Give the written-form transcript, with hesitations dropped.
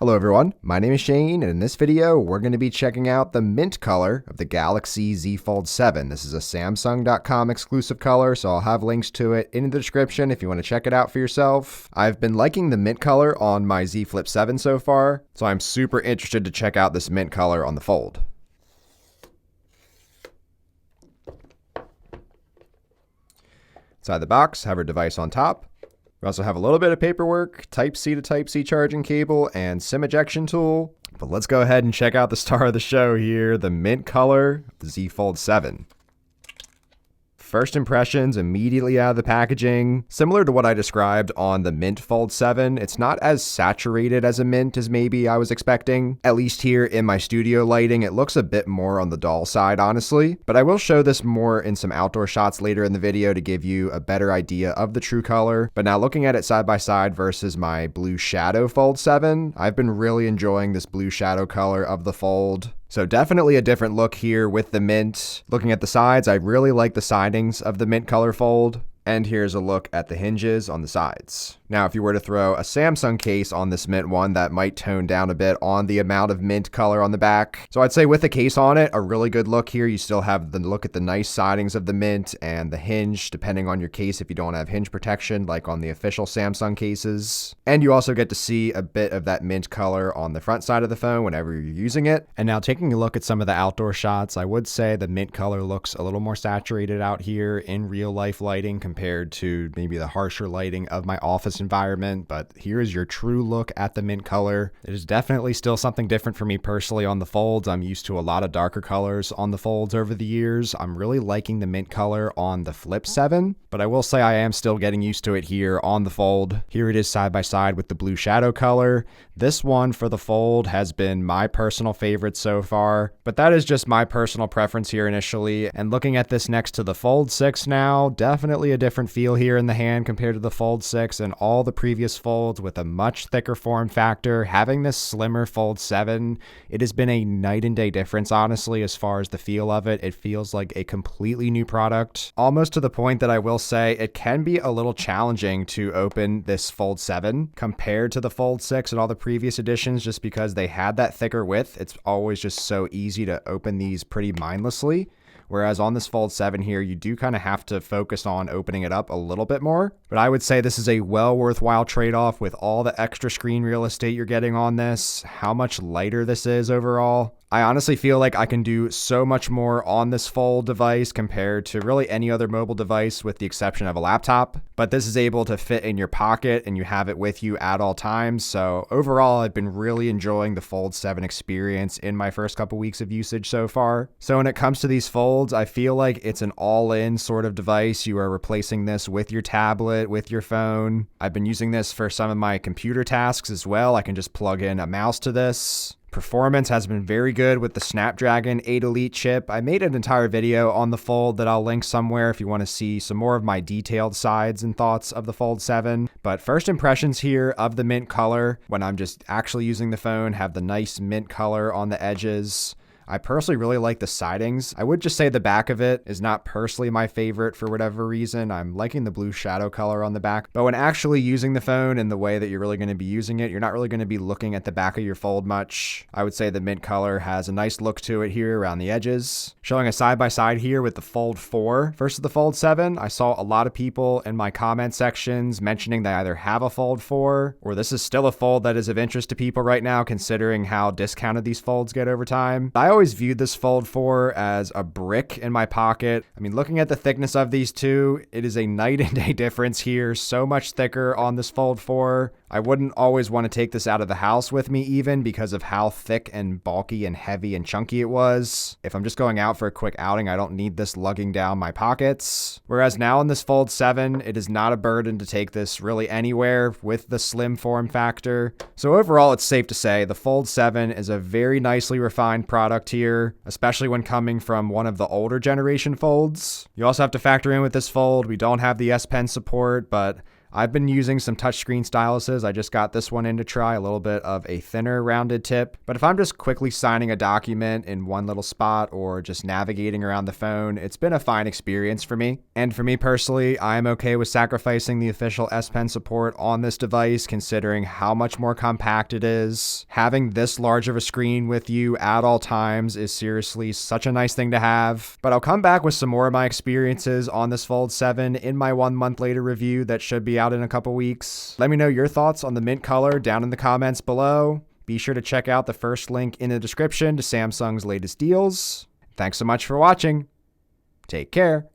Hello everyone, my name is Shane, and in this video, we're going to be checking out the mint color of the Galaxy Z Fold 7. This is a Samsung.com exclusive color, so I'll have links to it in the description if you want to check it out for yourself. I've been liking the mint color on my Z Flip 7 so far, so I'm super interested to check out this mint color on the Fold. Inside the box, have our device on top. We also have a little bit of paperwork, Type-C to Type-C charging cable, and SIM ejection tool. But let's go ahead and check out the star of the show here, the mint color of the Z Fold 7. First impressions immediately out of the packaging. Similar to what I described on the Mint Fold 7, it's not as saturated as a mint as maybe I was expecting. At least here in my studio lighting, it looks a bit more on the dull side, honestly. But I will show this more in some outdoor shots later in the video to give you a better idea of the true color. But now looking at it side by side versus my Blue Shadow Fold 7, I've been really enjoying this blue shadow color of the Fold. So definitely a different look here with the mint. Looking at the sides, I really like the sidings of the mint color Fold. And here's a look at the hinges on the sides. Now, if you were to throw a Samsung case on this mint one, that might tone down a bit on the amount of mint color on the back. So I'd say with the case on it, a really good look here. You still have the look at the nice sidings of the mint and the hinge, depending on your case if you don't have hinge protection, like on the official Samsung cases. And you also get to see a bit of that mint color on the front side of the phone whenever you're using it. And now taking a look at some of the outdoor shots, I would say the mint color looks a little more saturated out here in real life lighting compared to maybe the harsher lighting of my office environment, but here is your true look at the mint color. It is definitely still something different for me personally on the Folds. I'm used to a lot of darker colors on the Folds over the years. I'm really liking the mint color on the Flip 7, but I will say I am still getting used to it here on the Fold. Here it is side by side with the blue shadow color. This one for the Fold has been my personal favorite so far, but that is just my personal preference here initially. And looking at this next to the Fold 6 now, definitely a different feel here in the hand compared to the Fold 6 and all the previous Folds with a much thicker form factor. Having this slimmer Fold 7, it has been a night and day difference, honestly, as far as the feel of it. It feels like a completely new product, almost to the point that I will say it can be a little challenging to open this Fold 7 compared to the Fold 6 and all the previous editions, just because they had that thicker width. It's always just so easy to open these pretty mindlessly. Whereas on this Fold 7 here, you do kind of have to focus on opening it up a little bit more. But I would say this is a well worthwhile trade-off with all the extra screen real estate you're getting on this, how much lighter this is overall. I honestly feel like I can do so much more on this Fold device compared to really any other mobile device with the exception of a laptop. But this is able to fit in your pocket and you have it with you at all times. So overall, I've been really enjoying the Fold 7 experience in my first couple weeks of usage so far. So when it comes to these Folds, I feel like it's an all-in sort of device. You are replacing this with your tablet, with your phone. I've been using this for some of my computer tasks as well. I can just plug in a mouse to this. Performance has been very good with the Snapdragon 8 Elite chip. I made an entire video on the Fold that I'll link somewhere if you want to see some more of my detailed sides and thoughts of the Fold 7. But first impressions here of the mint color, when I'm just actually using the phone, have the nice mint color on the edges. I personally really like the sidings. I would just say the back of it is not personally my favorite for whatever reason. I'm liking the blue shadow color on the back. But when actually using the phone in the way that you're really going to be using it, you're not really going to be looking at the back of your Fold much. I would say the mint color has a nice look to it here around the edges. Showing a side by side here with the Fold 4 versus the Fold 7. I saw a lot of people in my comment sections mentioning they either have a Fold 4 or this is still a Fold that is of interest to people right now considering how discounted these Folds get over time. I always viewed this Fold 4 as a brick in my pocket. I mean, looking at the thickness of these two, it is a night and day difference here. So much thicker on this Fold 4. I wouldn't always want to take this out of the house with me even because of how thick and bulky and heavy and chunky it was. If I'm just going out for a quick outing, I don't need this lugging down my pockets. Whereas now in this Fold 7, it is not a burden to take this really anywhere with the slim form factor. So overall, it's safe to say the Fold 7 is a very nicely refined product here, especially when coming from one of the older generation Folds. You also have to factor in with this Fold, we don't have the S Pen support, but I've been using some touchscreen styluses. I just got this one in to try, a little bit of a thinner rounded tip. But if I'm just quickly signing a document in one little spot or just navigating around the phone, it's been a fine experience for me. And for me personally, I'm okay with sacrificing the official S Pen support on this device, considering how much more compact it is. Having this large of a screen with you at all times is seriously such a nice thing to have. But I'll come back with some more of my experiences on this Fold 7 in my 1 month later review that should be out in a couple weeks. Let me know your thoughts on the mint color down in the comments below. Be sure to check out the first link in the description to Samsung's latest deals. Thanks so much for watching. Take care.